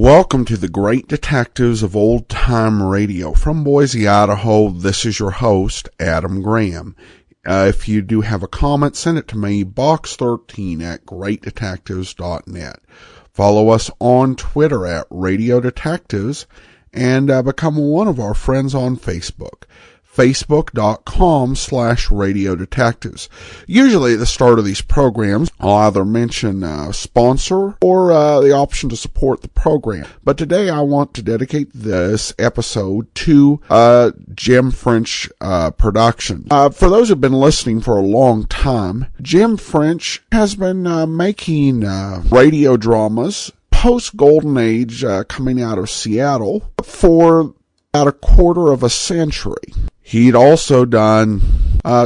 Welcome to the Great Detectives of Old Time Radio. From Boise, Idaho, this is your host, Adam Graham. If you do have a comment, send it to me, box13@greatdetectives.net. Follow us on Twitter at Radio Detectives, and become one of our friends on Facebook. Facebook.com/Radio Detectives. Usually at the start of these programs, I'll either mention a sponsor or the option to support the program. But today I want to dedicate this episode to Jim French production. For those who've been listening for a long time, Jim French has been making radio dramas post-Golden Age coming out of Seattle for about a quarter of a century. He'd also done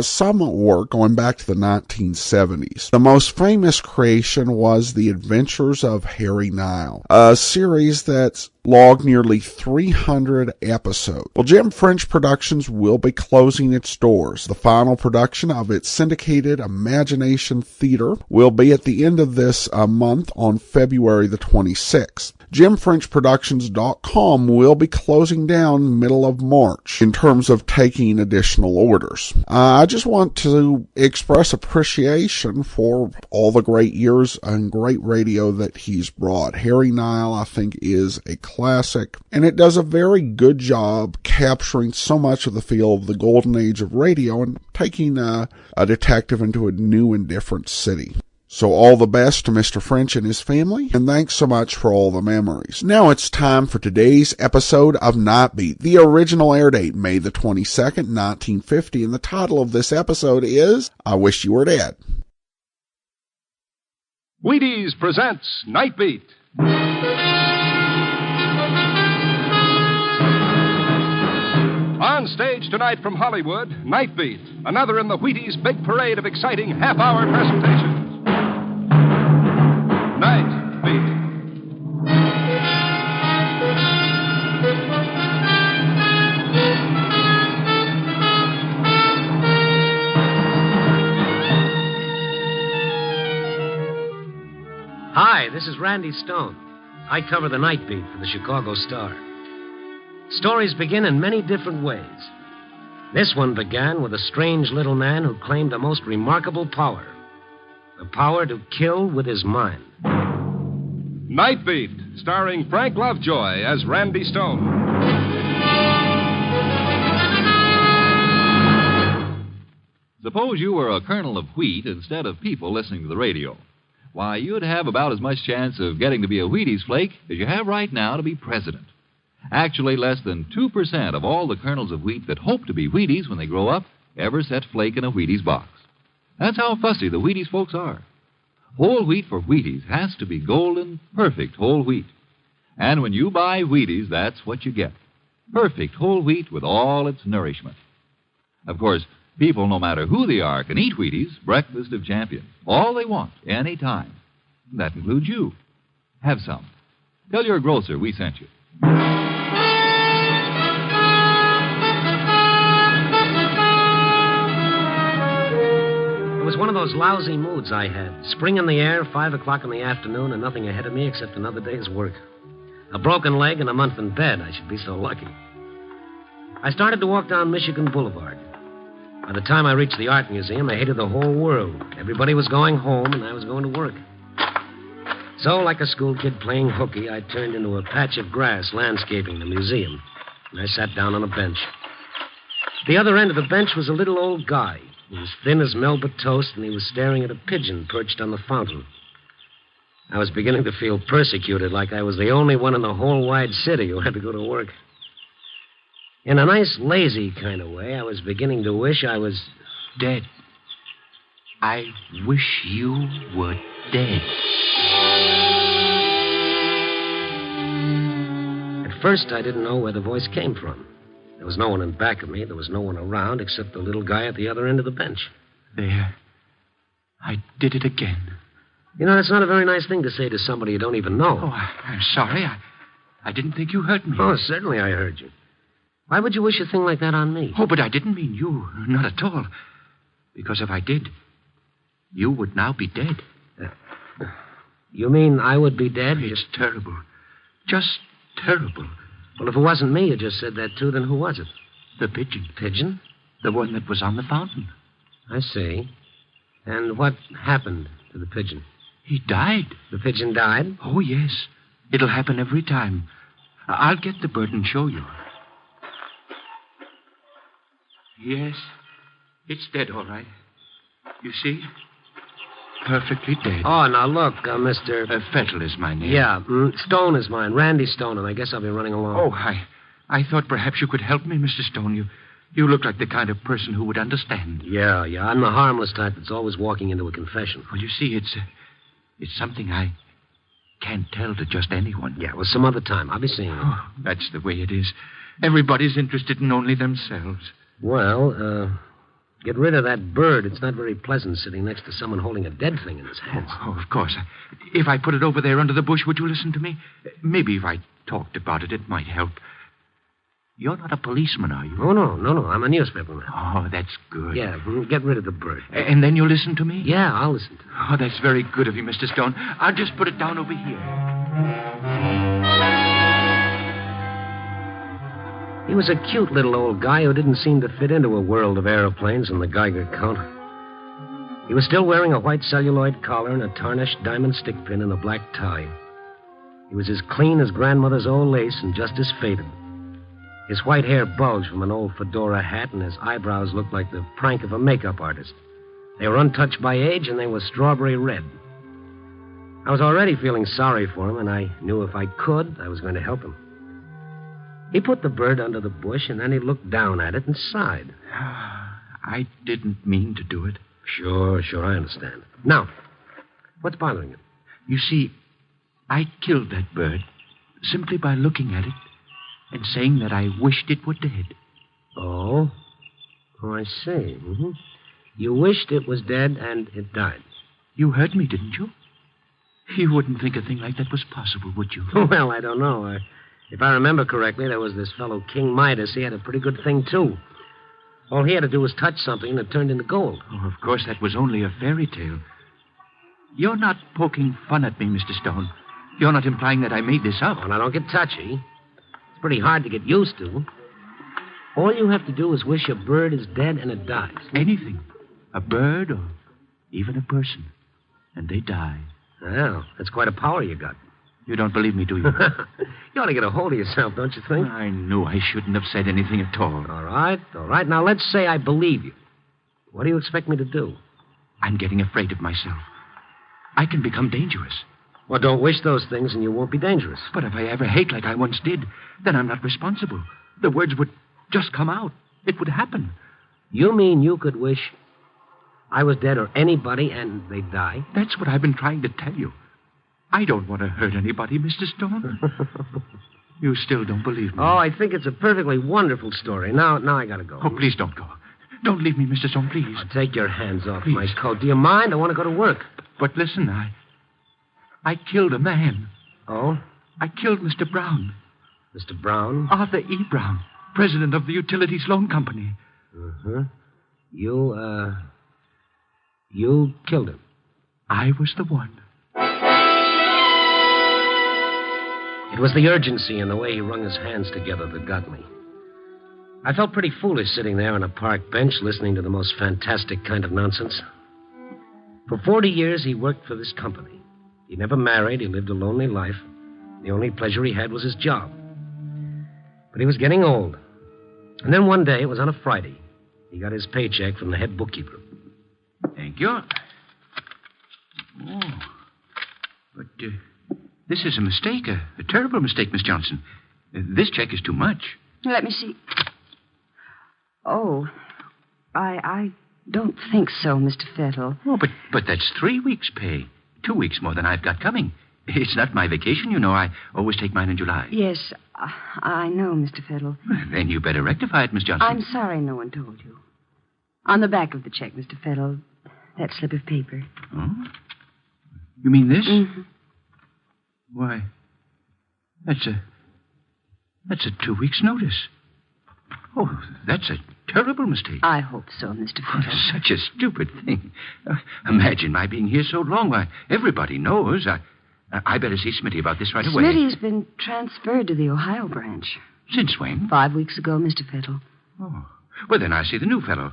some work going back to the 1970s. The most famous creation was The Adventures of Harry Nile, a series that's logged nearly 300 episodes. Well, Jim French Productions will be closing its doors. The final production of its syndicated Imagination Theater will be at the end of this month on February the 26th. JimFrenchProductions.com will be closing down middle of March in terms of taking additional orders. I just want to express appreciation for all the great years and great radio that he's brought. Harry Nile, I think, is a classic, and it does a very good job capturing so much of the feel of the golden age of radio and taking a detective into a new and different city. So all the best to Mr. French and his family, and thanks so much for all the memories. Now it's time for today's episode of Nightbeat. The original air date, May the 22nd, 1950, and the title of this episode is I Wish You Were Dead. Wheaties presents Nightbeat. On stage tonight from Hollywood, Nightbeat, another in the Wheaties' big parade of exciting half-hour presentations. Nightbeat. Hi, this is Randy Stone. I cover the Nightbeat for the Chicago Star. Stories begin in many different ways. This one began with a strange little man who claimed a most remarkable power. The power to kill with his mind. Nightbeat, starring Frank Lovejoy as Randy Stone. Suppose you were a kernel of wheat instead of people listening to the radio. Why, you'd have about as much chance of getting to be a Wheaties flake as you have right now to be president. Actually, less than 2% of all the kernels of wheat that hope to be Wheaties when they grow up ever set flake in a Wheaties box. That's how fussy the Wheaties folks are. Whole wheat for Wheaties has to be golden, perfect whole wheat. And when you buy Wheaties, that's what you get. Perfect whole wheat with all its nourishment. Of course, people, no matter who they are, can eat Wheaties, breakfast of champions, all they want, any time. That includes you. Have some. Tell your grocer we sent you. It was one of those lousy moods I had. Spring in the air, 5 o'clock in the afternoon, and nothing ahead of me except another day's work. A broken leg and a month in bed. I should be so lucky. I started to walk down Michigan Boulevard. By the time I reached the art museum, I hated the whole world. Everybody was going home, and I was going to work. So, like a school kid playing hooky, I turned into a patch of grass landscaping the museum, and I sat down on a bench. At the other end of the bench was a little old guy. He was thin as Melba toast, and he was staring at a pigeon perched on the fountain. I was beginning to feel persecuted, like I was the only one in the whole wide city who had to go to work. In a nice, lazy kind of way, I was beginning to wish I was dead. I wish you were dead. At first, I didn't know where the voice came from. There was no one in back of me. There was no one around except the little guy at the other end of the bench. There. I did it again. You know, that's not a very nice thing to say to somebody you don't even know. Oh, I'm sorry. I didn't think you heard me. Oh, certainly I heard you. Why would you wish a thing like that on me? Oh, but I didn't mean you. Not at all. Because if I did, you would now be dead. You mean I would be dead? It's terrible. Just terrible. Well, if it wasn't me, you just said that, too, then who was it? The pigeon. Pigeon? The one that was on the fountain. I see. And what happened to the pigeon? He died. The pigeon died? Oh, yes. It'll happen every time. I'll get the bird and show you. Yes. It's dead, all right. You see? Perfectly dead. Oh, now look, Mr. Fettle is my name. Yeah, Stone is mine. Randy Stone, and I guess I'll be running along. Oh, I thought perhaps you could help me, Mr. Stone. You look like the kind of person who would understand. Yeah. I'm the harmless type that's always walking into a confession. Well, you see, it's something I can't tell to just anyone. Yeah, well, some other time. I'll be seeing you. Oh, that's the way it is. Everybody's interested in only themselves. Well, get rid of that bird. It's not very pleasant sitting next to someone holding a dead thing in his hands. Oh, of course. If I put it over there under the bush, would you listen to me? Maybe if I talked about it, it might help. You're not a policeman, are you? Oh, no. I'm a newspaperman. Oh, that's good. Yeah, get rid of the bird. And then you'll listen to me? Yeah, I'll listen to it. Oh, that's very good of you, Mr. Stone. I'll just put it down over here. He was a cute little old guy who didn't seem to fit into a world of aeroplanes and the Geiger count. He was still wearing a white celluloid collar and a tarnished diamond stick pin and a black tie. He was as clean as grandmother's old lace and just as faded. His white hair bulged from an old fedora hat, and his eyebrows looked like the prank of a makeup artist. They were untouched by age, and they were strawberry red. I was already feeling sorry for him, and I knew if I could, I was going to help him. He put the bird under the bush, and then he looked down at it and sighed. I didn't mean to do it. Sure, I understand. Now, what's bothering you? You see, I killed that bird simply by looking at it and saying that I wished it were dead. Oh, I see. Mm-hmm. You wished it was dead and it died. You heard me, didn't you? You wouldn't think a thing like that was possible, would you? Well, I don't know. If I remember correctly, there was this fellow King Midas. He had a pretty good thing, too. All he had to do was touch something and it turned into gold. Oh, of course, that was only a fairy tale. You're not poking fun at me, Mr. Stone. You're not implying that I made this up. Oh, now, don't get touchy. It's pretty hard to get used to. All you have to do is wish a bird is dead and it dies. Anything. A bird or even a person. And they die. Well, that's quite a power you got. You don't believe me, do you? You ought to get a hold of yourself, don't you think? I knew I shouldn't have said anything at all. All right. Now, let's say I believe you. What do you expect me to do? I'm getting afraid of myself. I can become dangerous. Well, don't wish those things and you won't be dangerous. But if I ever hate like I once did, then I'm not responsible. The words would just come out. It would happen. You mean you could wish I was dead or anybody and they'd die? That's what I've been trying to tell you. I don't want to hurt anybody, Mr. Stone. You still don't believe me. Oh, I think it's a perfectly wonderful story. Now I gotta go. Oh, please don't go. Don't leave me, Mr. Stone, please. Oh, take your hands off Please. my coat. Do you mind? I want to go to work. But listen, I killed a man. Oh? I killed Mr. Brown. Mr. Brown? Arthur E. Brown, president of the Utilities Loan Company. Uh-huh. You killed him. I was the one. It was the urgency in the way he wrung his hands together that got me. I felt pretty foolish sitting there on a park bench listening to the most fantastic kind of nonsense. For 40 years, he worked for this company. He never married. He lived a lonely life. The only pleasure he had was his job. But he was getting old. And then one day, it was on a Friday, he got his paycheck from the head bookkeeper. Thank you. Oh. But, this is a mistake, a terrible mistake, Miss Johnson. This check is too much. Let me see. Oh, I don't think so, Mr. Fettle. Oh, but that's 3 weeks' pay. 2 weeks more than I've got coming. It's not my vacation, you know. I always take mine in July. Yes, I know, Mr. Fettle. Then you better rectify it, Miss Johnson. I'm sorry no one told you. On the back of the check, Mr. Fettle, that slip of paper. Oh? You mean this? Mm-hmm. Why, that's a 2 weeks' notice. Oh, that's a terrible mistake. I hope so, Mr. Fettle. Such a stupid thing. Imagine my being here so long. Why, everybody knows. I better see Smitty about this right away. Smitty's been transferred to the Ohio branch. Since when? 5 weeks ago, Mr. Fettle. Oh. Well, then I see the new fellow.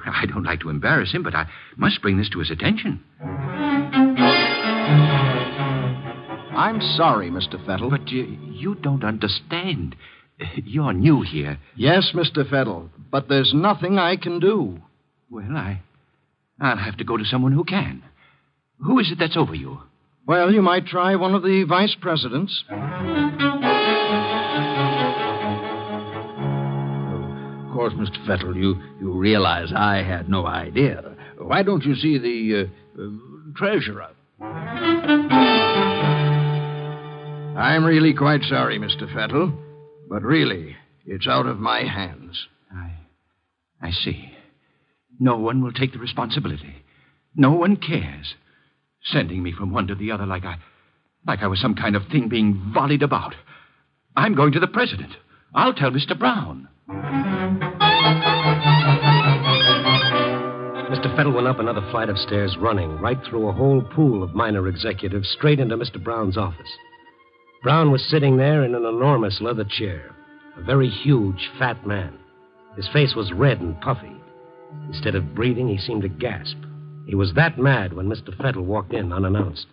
I don't like to embarrass him, but I must bring this to his attention. I'm sorry, Mr. Fettle. But you don't understand. You're new here. Yes, Mr. Fettle, but there's nothing I can do. Well, I'll have to go to someone who can. Who is it that's over you? Well, you might try one of the vice presidents. Of course, Mr. Fettle, you realize I had no idea. Why don't you see the treasurer? I'm really quite sorry, Mr. Fettle, but really, it's out of my hands. I see. No one will take the responsibility. No one cares. Sending me from one to the other like I was some kind of thing being volleyed about. I'm going to the president. I'll tell Mr. Brown. Mr. Fettle went up another flight of stairs running, right through a whole pool of minor executives, straight into Mr. Brown's office. Brown was sitting there in an enormous leather chair, a very huge, fat man. His face was red and puffy. Instead of breathing, he seemed to gasp. He was that mad when Mr. Fettle walked in unannounced.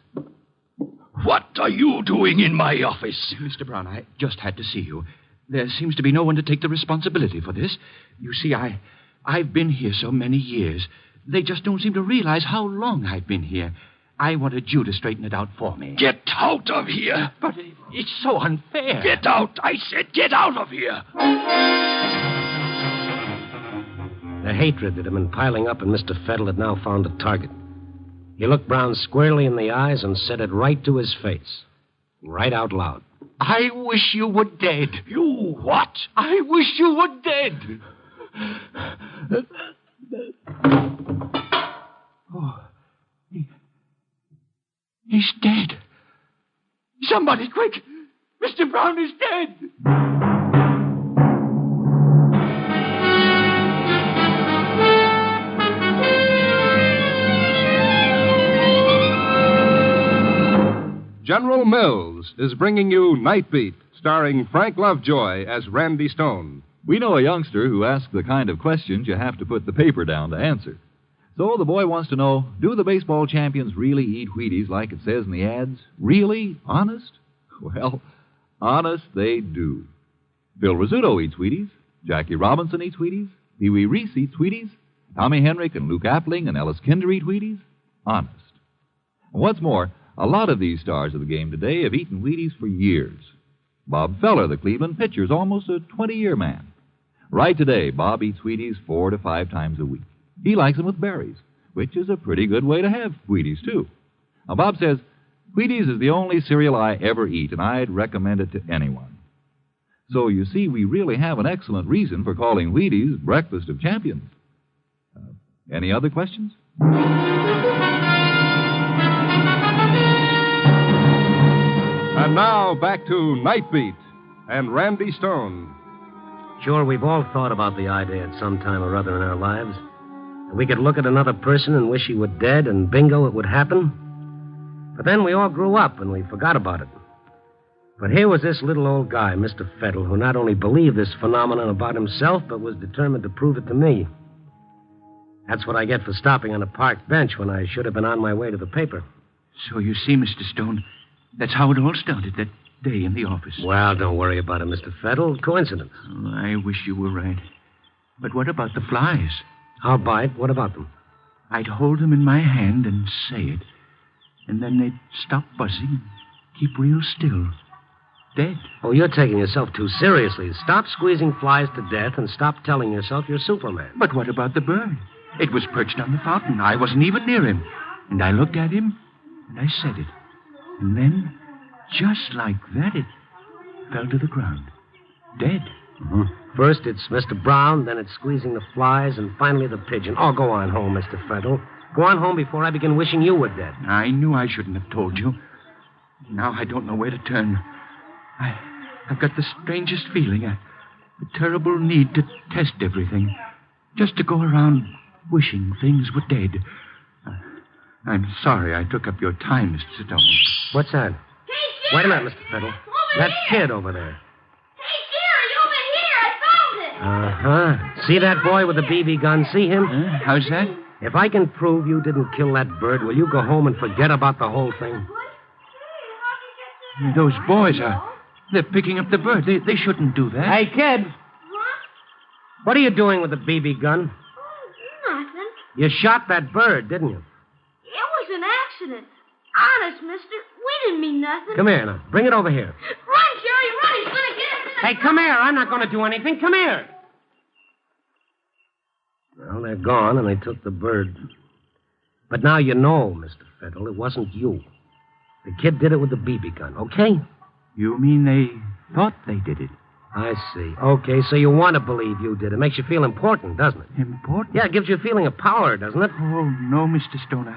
What are you doing in my office? Mr. Brown, I just had to see you. There seems to be no one to take the responsibility for this. You see, I've been here so many years. They just don't seem to realize how long I've been here. I wanted you to straighten it out for me. Get out of here! But it's so unfair. Get out! I said get out of here! The hatred that had been piling up in Mr. Fettle had now found a target. He looked Brown squarely in the eyes and said it right to his face, right out loud. I wish you were dead. You what? I wish you were dead. Oh, he's dead. Somebody, quick! Mr. Brown is dead. General Mills is bringing you Nightbeat, starring Frank Lovejoy as Randy Stone. We know a youngster who asks the kind of questions you have to put the paper down to answer. So the boy wants to know, do the baseball champions really eat Wheaties like it says in the ads? Really? Honest? Well, honest they do. Phil Rizzuto eats Wheaties. Jackie Robinson eats Wheaties. Pee Wee Reese eats Wheaties. Tommy Henrik and Luke Appling and Ellis Kinder eat Wheaties. Honest. And what's more, a lot of these stars of the game today have eaten Wheaties for years. Bob Feller, the Cleveland pitcher, is almost a 20-year man. Right today, Bob eats Wheaties 4 to 5 times a week. He likes them with berries, which is a pretty good way to have Wheaties, too. Now, Bob says, Wheaties is the only cereal I ever eat, and I'd recommend it to anyone. So, you see, we really have an excellent reason for calling Wheaties Breakfast of Champions. Any other questions? And now, back to Nightbeat and Randy Stone. Sure, we've all thought about the idea at some time or other in our lives. And we could look at another person and wish he were dead, and bingo, it would happen. But then we all grew up and we forgot about it. But here was this little old guy, Mr. Fettle, who not only believed this phenomenon about himself, but was determined to prove it to me. That's what I get for stopping on a park bench when I should have been on my way to the paper. So you see, Mr. Stone, that's how it all started that day in the office. Well, don't worry about it, Mr. Fettle. Coincidence. Oh, I wish you were right. But what about the flies? I'll bite. What about them? I'd hold them in my hand and say it, and then they'd stop buzzing, keep real still. Dead. Oh, you're taking yourself too seriously. Stop squeezing flies to death and stop telling yourself you're Superman. But what about the bird? It was perched on the fountain. I wasn't even near him. And I looked at him, and I said it. And then, just like that, it fell to the ground. Dead. Mm-hmm. First it's Mr. Brown, then it's squeezing the flies, and finally the pigeon. Oh, go on home, Mr. Fettle. Go on home before I begin wishing you were dead. I knew I shouldn't have told you. Now I don't know where to turn. I've got the strangest feeling, a terrible need to test everything. Just to go around wishing things were dead. I'm sorry I took up your time, Mr. Stone. What's that? Wait a minute, Mr. Fiddle. That kid over there. Hey, Gary, over here. I found it. Uh-huh. See that boy with the BB gun? See him? How's that? If I can prove you didn't kill that bird, will you go home and forget about the whole thing? Those boys they're picking up the bird. They shouldn't do that. Hey, kid. What? What are you doing with the BB gun? Nothing. You shot that bird, didn't you? It was an accident. Honest, mister. We didn't mean nothing. Come here now. Bring it over here. Run, Jerry, run. He's going to get us in the... Hey, come here. I'm not going to do anything. Come here. Well, they're gone, and they took the bird. But now you know, Mr. Fiddle, it wasn't you. The kid did it with the BB gun, okay? You mean they thought they did it? I see. Okay, so you want to believe you did. It makes you feel important, doesn't it? Important? Yeah, it gives you a feeling of power, doesn't it? Oh, no, Mr. Stone.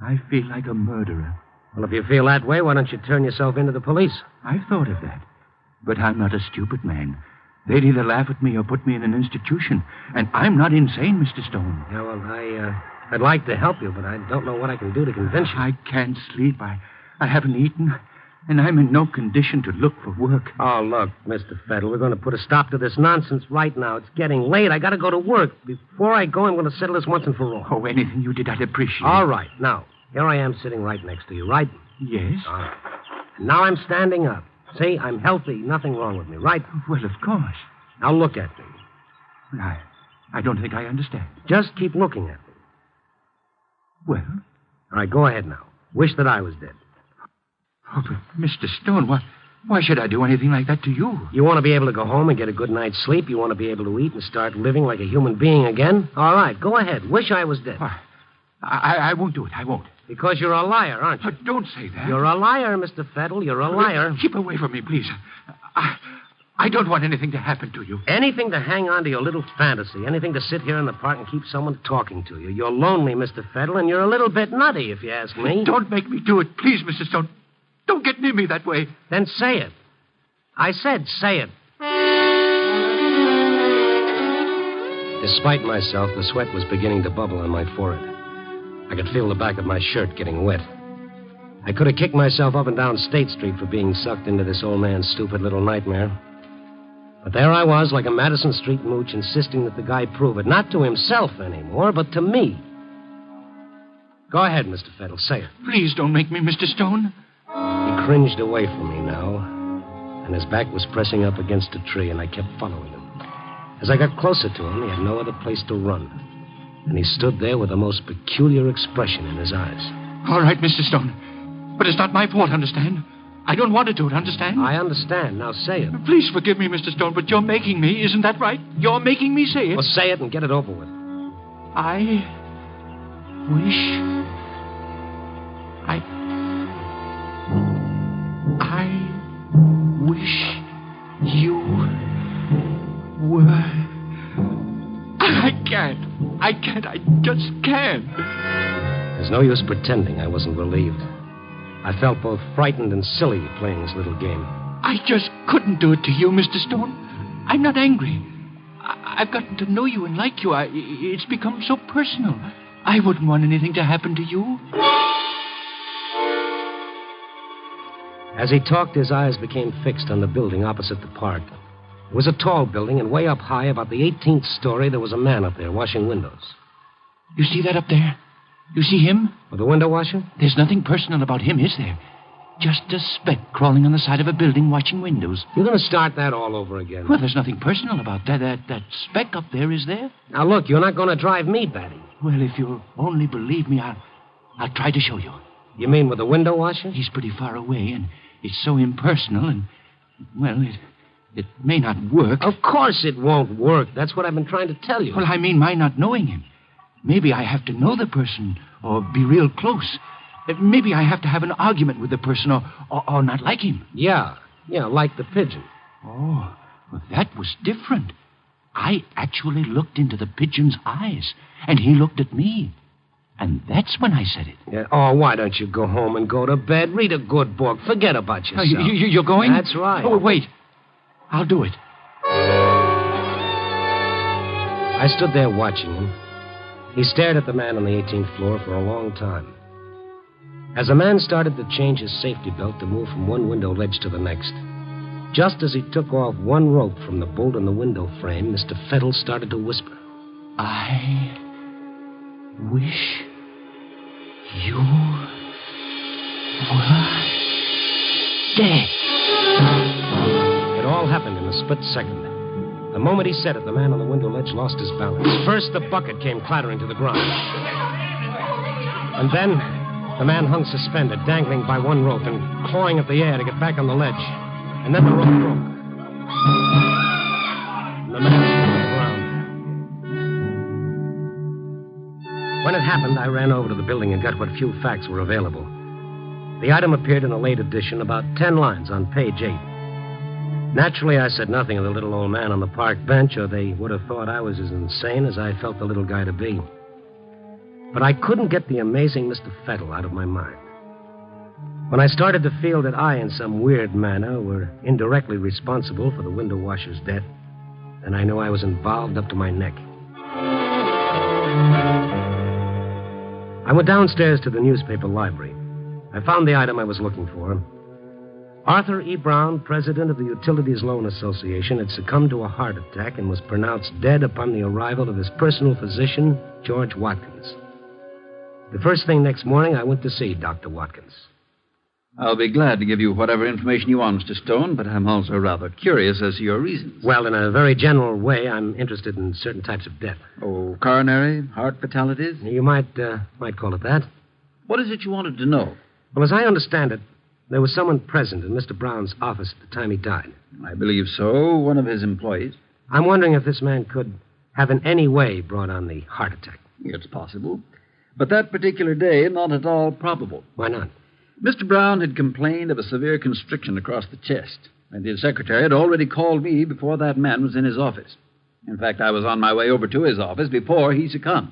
I feel like a murderer. Well, if you feel that way, why don't you turn yourself into the police? I've thought of that. But I'm not a stupid man. They'd either laugh at me or put me in an institution. And I'm not insane, Mr. Stone. Yeah, well, I'd like to help you, but I don't know what I can do to convince you. I can't sleep. I haven't eaten. And I'm in no condition to look for work. Oh, look, Mr. Fiddle, we're going to put a stop to this nonsense right now. It's getting late. I got to go to work. Before I go, I'm going to settle this once and for all. Oh, anything you did, I'd appreciate. All right. Now, here I am sitting right next to you, right? Yes? All right. And now I'm standing up. See, I'm healthy. Nothing wrong with me, right? Well, of course. Now look at me. I don't think I understand. Just keep looking at me. Well? All right, go ahead now. Wish that I was dead. Oh, but Mr. Stone, why should I do anything like that to you? You want to be able to go home and get a good night's sleep? You want to be able to eat and start living like a human being again? All right, go ahead. Wish I was dead. I won't do it. I won't. Because you're a liar, aren't you? Don't say that. You're a liar, Mr. Fiddle. You're a liar. Keep away from me, please. I don't want anything to happen to you. Anything to hang on to your little fantasy. Anything to sit here in the park and keep someone talking to you. You're lonely, Mr. Fiddle, and you're a little bit nutty, if you ask me. Don't make me do it, please, Mr. Stone. Don't get near me that way. Then say it. I said say it. Despite myself, the sweat was beginning to bubble on my forehead. I could feel the back of my shirt getting wet. I could have kicked myself up and down State Street for being sucked into this old man's stupid little nightmare. But there I was, like a Madison Street mooch, insisting that the guy prove it. Not to himself anymore, but to me. Go ahead, Mr. Fiddle, say it. Please don't make me, Mr. Stone. He cringed away from me now, and his back was pressing up against a tree, and I kept following him. As I got closer to him, he had no other place to run, and he stood there with a most peculiar expression in his eyes. All right, Mr. Stone, but it's not my fault, understand? I don't want to do it, understand? I understand. Now say it. Please forgive me, Mr. Stone, but you're making me, isn't that right? You're making me say it. Well, say it and get it over with. I wish you were... I can't. I just can't. There's no use pretending I wasn't relieved. I felt both frightened and silly playing this little game. I just couldn't do it to you, Mr. Stone. I'm not angry. I've gotten to know you and like you. It's become so personal. I wouldn't want anything to happen to you. As he talked, his eyes became fixed on the building opposite the park. It was a tall building, and way up high, about the 18th story, there was a man up there washing windows. You see that up there? You see him? With the window washer? There's nothing personal about him, is there? Just a speck crawling on the side of a building washing windows. You're going to start that all over again. Well, there's nothing personal about that speck up there, is there? Now, look, you're not going to drive me batty. Well, if you'll only believe me, I'll try to show you. You mean with the window washer? He's pretty far away, and it's so impersonal, and, well, it may not work. Of course it won't work. That's what I've been trying to tell you. Well, I mean my not knowing him. Maybe I have to know the person or be real close. Maybe I have to have an argument with the person or not like him. Yeah, like the pigeon. Oh, well, that was different. I actually looked into the pigeon's eyes, and he looked at me. And that's when I said it. Yeah. Oh, why don't you go home and go to bed? Read a good book. Forget about yourself. You're going? That's right. Oh, wait. I'll do it. I stood there watching him. He stared at the man on the 18th floor for a long time. as a man started to change his safety belt to move from one window ledge to the next. Just as he took off one rope from the bolt in the window frame, Mr. Fettle started to whisper. I wish you were dead. It all happened in a split second. The moment he said it, the man on the window ledge lost his balance. First, the bucket came clattering to the ground. And then, the man hung suspended, dangling by one rope and clawing at the air to get back on the ledge. And then the rope broke. And the man fell to the ground. When it happened, I ran over to the building and got what few facts were available. The item appeared in a late edition, about 10 lines on page 8. Naturally, I said nothing of the little old man on the park bench, or they would have thought I was as insane as I felt the little guy to be. But I couldn't get the amazing Mr. Fettle out of my mind. When I started to feel that I, in some weird manner, were indirectly responsible for the window washer's death, then I knew I was involved up to my neck. I went downstairs to the newspaper library. I found the item I was looking for. Arthur E. Brown, president of the Utilities Loan Association, had succumbed to a heart attack and was pronounced dead upon the arrival of his personal physician, George Watkins. The first thing next morning, I went to see Dr. Watkins. I'll be glad to give you whatever information you want, Mr. Stone, but I'm also rather curious as to your reasons. Well, in a very general way, I'm interested in certain types of death. Oh, coronary, heart fatalities? You might call it that. What is it you wanted to know? Well, as I understand it, there was someone present in Mr. Brown's office at the time he died. I believe so. One of his employees. I'm wondering if this man could have in any way brought on the heart attack. It's possible. But that particular day, not at all probable. Why not? Mr. Brown had complained of a severe constriction across the chest, and his secretary had already called me before that man was in his office. In fact, I was on my way over to his office before he succumbed.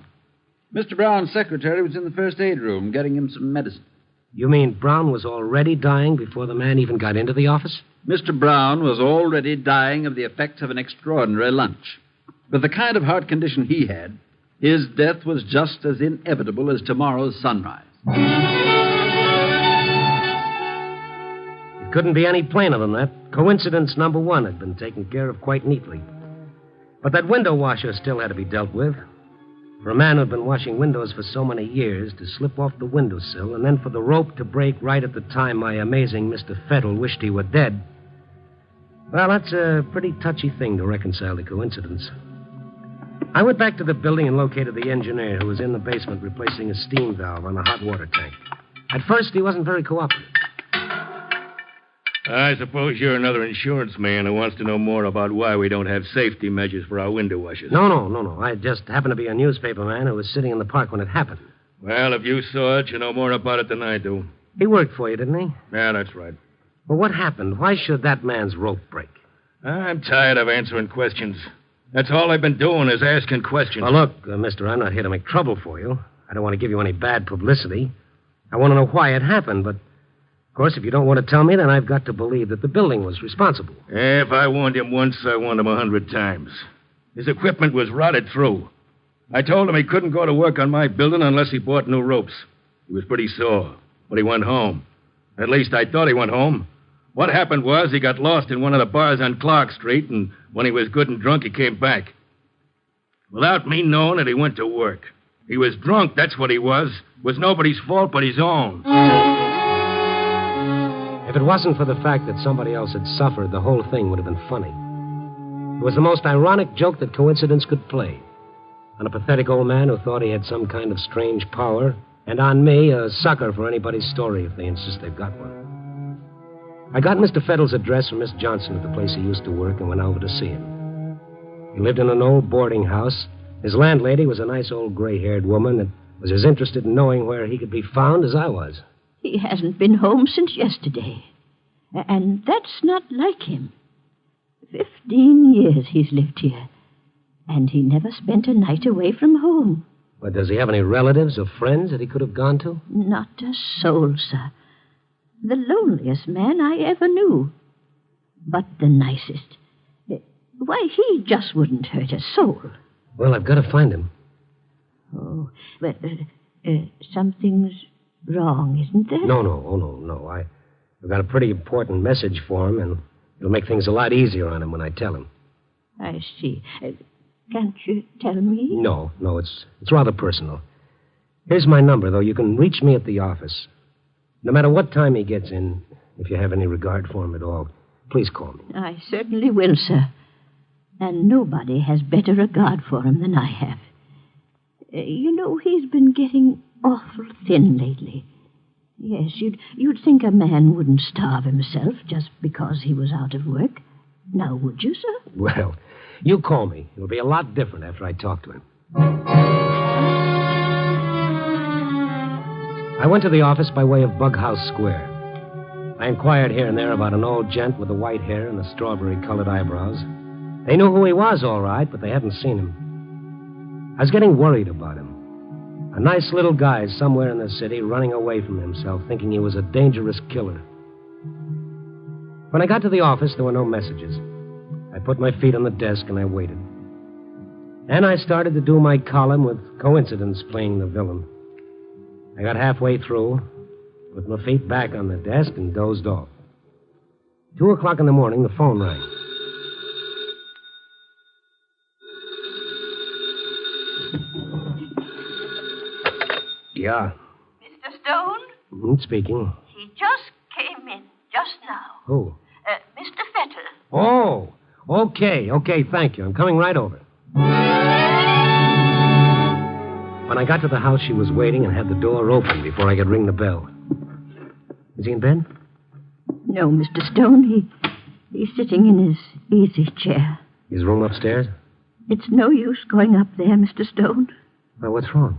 Mr. Brown's secretary was in the first aid room getting him some medicine. You mean Brown was already dying before the man even got into the office? Mr. Brown was already dying of the effects of an extraordinary lunch. With the kind of heart condition he had, his death was just as inevitable as tomorrow's sunrise. It couldn't be any plainer than that. Coincidence number one had been taken care of quite neatly. But that window washer still had to be dealt with. For a man who'd been washing windows for so many years to slip off the windowsill and then for the rope to break right at the time my amazing Mr. Fettle wished he were dead, well, that's a pretty touchy thing to reconcile the coincidence. I went back to the building and located the engineer who was in the basement replacing a steam valve on the hot water tank. At first, he wasn't very cooperative. I suppose you're another insurance man who wants to know more about why we don't have safety measures for our window washers. No. I just happened to be a newspaper man who was sitting in the park when it happened. Well, if you saw it, you know more about it than I do. He worked for you, didn't he? Yeah, that's right. Well, what happened? Why should that man's rope break? I'm tired of answering questions. That's all I've been doing is asking questions. Well, look, mister, I'm not here to make trouble for you. I don't want to give you any bad publicity. I want to know why it happened, but... Of course, if you don't want to tell me, then I've got to believe that the building was responsible. If I warned him once, I warned him 100 times. His equipment was rotted through. I told him he couldn't go to work on my building unless he bought new ropes. He was pretty sore, but he went home. At least I thought he went home. What happened was he got lost in one of the bars on Clark Street, and when he was good and drunk, he came back. Without me knowing it, he went to work. He was drunk, that's what he was. It was nobody's fault but his own. If it wasn't for the fact that somebody else had suffered, the whole thing would have been funny. It was the most ironic joke that coincidence could play. On a pathetic old man who thought he had some kind of strange power, and on me, a sucker for anybody's story if they insist they've got one. I got Mr. Fettle's address from Miss Johnson at the place he used to work and went over to see him. He lived in an old boarding house. His landlady was a nice old gray-haired woman that was as interested in knowing where he could be found as I was. He hasn't been home since yesterday. And that's not like him. 15 years he's lived here. And he never spent a night away from home. But does he have any relatives or friends that he could have gone to? Not a soul, sir. The loneliest man I ever knew. But the nicest. Why, he just wouldn't hurt a soul. Well, I've got to find him. Oh, but something's wrong, isn't there? No. I've got a pretty important message for him, and it'll make things a lot easier on him when I tell him. I see. Can't you tell me? No, it's rather personal. Here's my number, though. You can reach me at the office. No matter what time he gets in, if you have any regard for him at all, please call me. I certainly will, sir. And nobody has better regard for him than I have. He's been getting awful thin lately. Yes, you'd think a man wouldn't starve himself just because he was out of work. Now, would you, sir? Well, you call me. It'll be a lot different after I talk to him. I went to the office by way of Bughouse Square. I inquired here and there about an old gent with the white hair and the strawberry-colored eyebrows. They knew who he was, all right, but they hadn't seen him. I was getting worried about him. A nice little guy somewhere in the city running away from himself, thinking he was a dangerous killer. When I got to the office, there were no messages. I put my feet on the desk and I waited. And I started to do my column with coincidence playing the villain. I got halfway through, put my feet back on the desk, and dozed off. 2 o'clock in the morning, the phone rang. Yeah. Mr. Stone? Speaking. He just came in just now. Who? Mr. Fettle. Oh, okay, thank you. I'm coming right over. When I got to the house, she was waiting and had the door open before I could ring the bell. Is he in bed? No, Mr. Stone. He's sitting in his easy chair. His room upstairs? It's no use going up there, Mr. Stone. Well, what's wrong?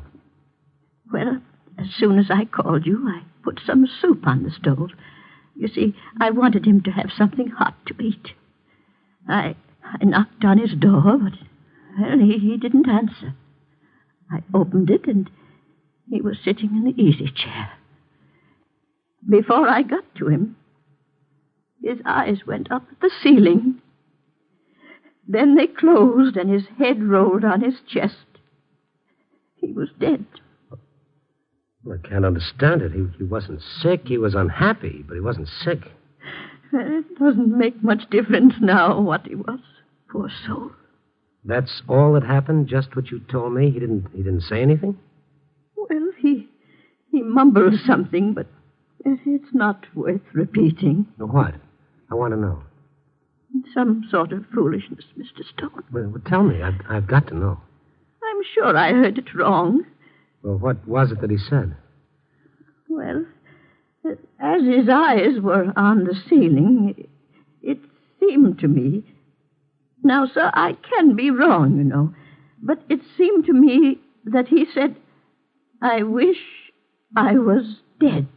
Well, as soon as I called you, I put some soup on the stove. You see, I wanted him to have something hot to eat. I knocked on his door, but he didn't answer. I opened it, and he was sitting in the easy chair. Before I got to him, his eyes went up at the ceiling. Then they closed, and his head rolled on his chest. He was dead. I can't understand it. He wasn't sick. He was unhappy, but he wasn't sick. It doesn't make much difference now what he was. Poor soul. That's all that happened? Just what you told me? He didn't say anything? Well, he mumbled something, but it's not worth repeating. What? I want to know. Some sort of foolishness, Mr. Stone. Well, tell me. I've got to know. I'm sure I heard it wrong. Well, what was it that he said? Well, as his eyes were on the ceiling, it seemed to me... Now, sir, I can be wrong, but it seemed to me that he said, "I wish I was dead."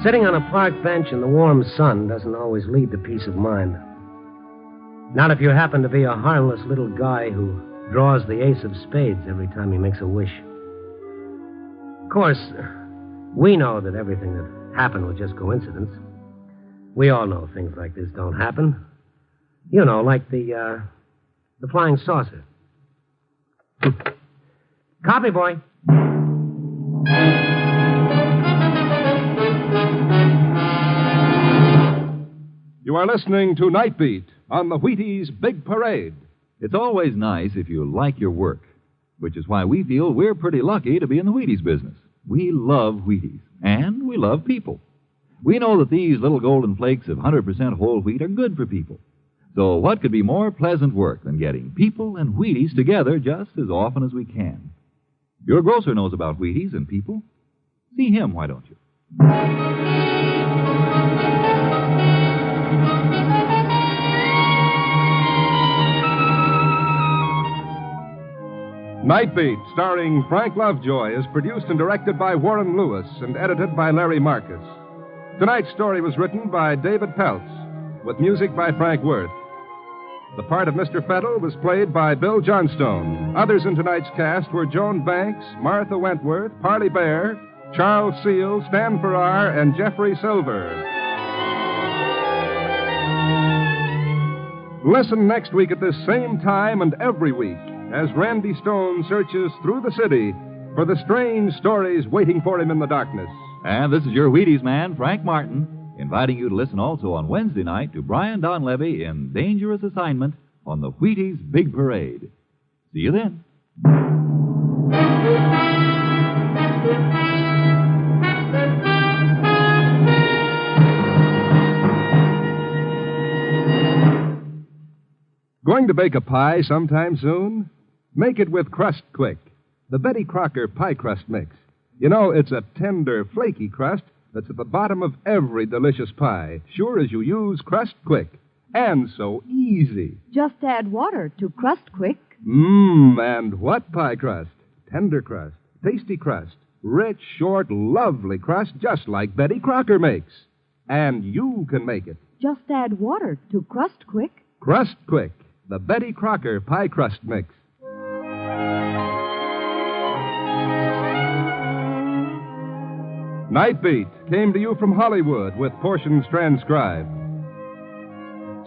Sitting on a park bench in the warm sun doesn't always lead to peace of mind. Not if you happen to be a harmless little guy who draws the ace of spades every time he makes a wish. Of course, we know that everything that happened was just coincidence. We all know things like this don't happen. You know, like the flying saucer. Copy, boy. You are listening to Nightbeat on the Wheaties Big Parade. It's always nice if you like your work, which is why we feel we're pretty lucky to be in the Wheaties business. We love Wheaties, and we love people. We know that these little golden flakes of 100% whole wheat are good for people. So what could be more pleasant work than getting people and Wheaties together just as often as we can? Your grocer knows about Wheaties and people. See him, why don't you? Nightbeat, starring Frank Lovejoy, is produced and directed by Warren Lewis and edited by Larry Marcus. Tonight's story was written by David Peltz, with music by Frank Worth. The part of Mr. Fettle was played by Bill Johnstone. Others in tonight's cast were Joan Banks, Martha Wentworth, Parley Bear, Charles Seal, Stan Farrar, and Jeffrey Silver. Listen next week at this same time and every week as Randy Stone searches through the city for the strange stories waiting for him in the darkness. And this is your Wheaties man, Frank Martin, inviting you to listen also on Wednesday night to Brian Donlevy in Dangerous Assignment on the Wheaties Big Parade. See you then. Going to bake a pie sometime soon? Make it with Crust Quick, the Betty Crocker pie crust mix. You know, it's a tender, flaky crust that's at the bottom of every delicious pie, sure as you use Crust Quick. And so easy. Just add water to Crust Quick. And what pie crust? Tender crust, tasty crust, rich, short, lovely crust, just like Betty Crocker makes. And you can make it. Just add water to Crust Quick. Crust Quick, the Betty Crocker pie crust mix. Nightbeat came to you from Hollywood with portions transcribed.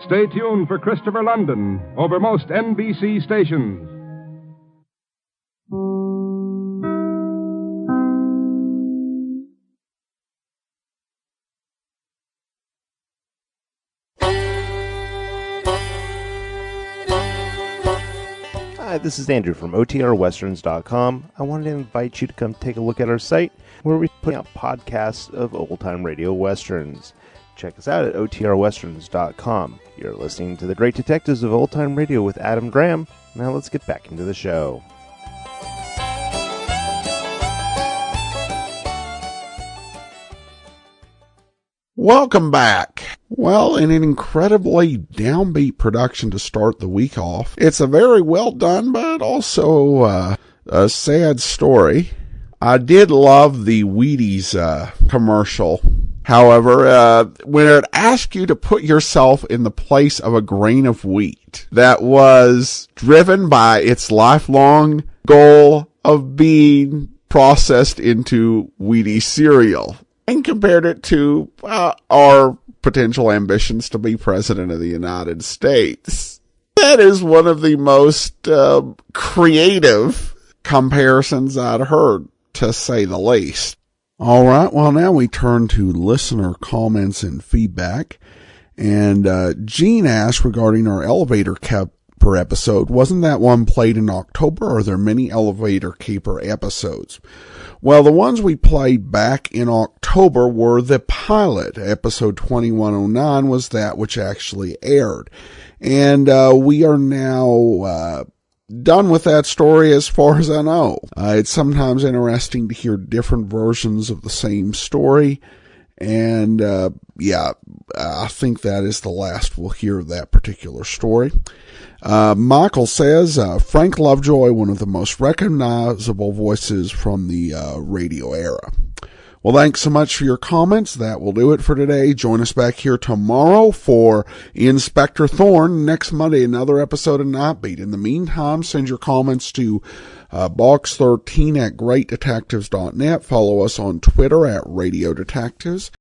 Stay tuned for Christopher London over most NBC stations. Hi, this is Andrew from OTRWesterns.com. I wanted to invite you to come take a look at our site where we put out podcasts of old-time radio westerns. Check us out at OTRWesterns.com. You're listening to The Great Detectives of Old Time Radio with Adam Graham. Now let's get back into the show. Welcome back. Well, in an incredibly downbeat production to start the week off, it's a very well done but also a sad story. I did love the Wheaties commercial. However, when it asked you to put yourself in the place of a grain of wheat that was driven by its lifelong goal of being processed into Wheaties cereal, and compared it to our potential ambitions to be President of the United States. That is one of the most creative comparisons I'd heard, to say the least. All right, well, now we turn to listener comments and feedback. And Gene asked regarding our Elevator Keeper episode, wasn't that one played in October, or are there many Elevator Keeper episodes? Well, the ones we played back in October were the pilot. Episode 2109 was that which actually aired. And we are now done with that story as far as I know. It's sometimes interesting to hear different versions of the same story. And I think that is the last we'll hear of that particular story. Michael says, Frank Lovejoy, one of the most recognizable voices from the radio era. Well, thanks so much for your comments. That will do it for today. Join us back here tomorrow for Inspector Thorne. Next Monday, another episode of Nightbeat. In the meantime, send your comments to box13 at greatdetectives.net. Follow us on Twitter at Radio Detectives.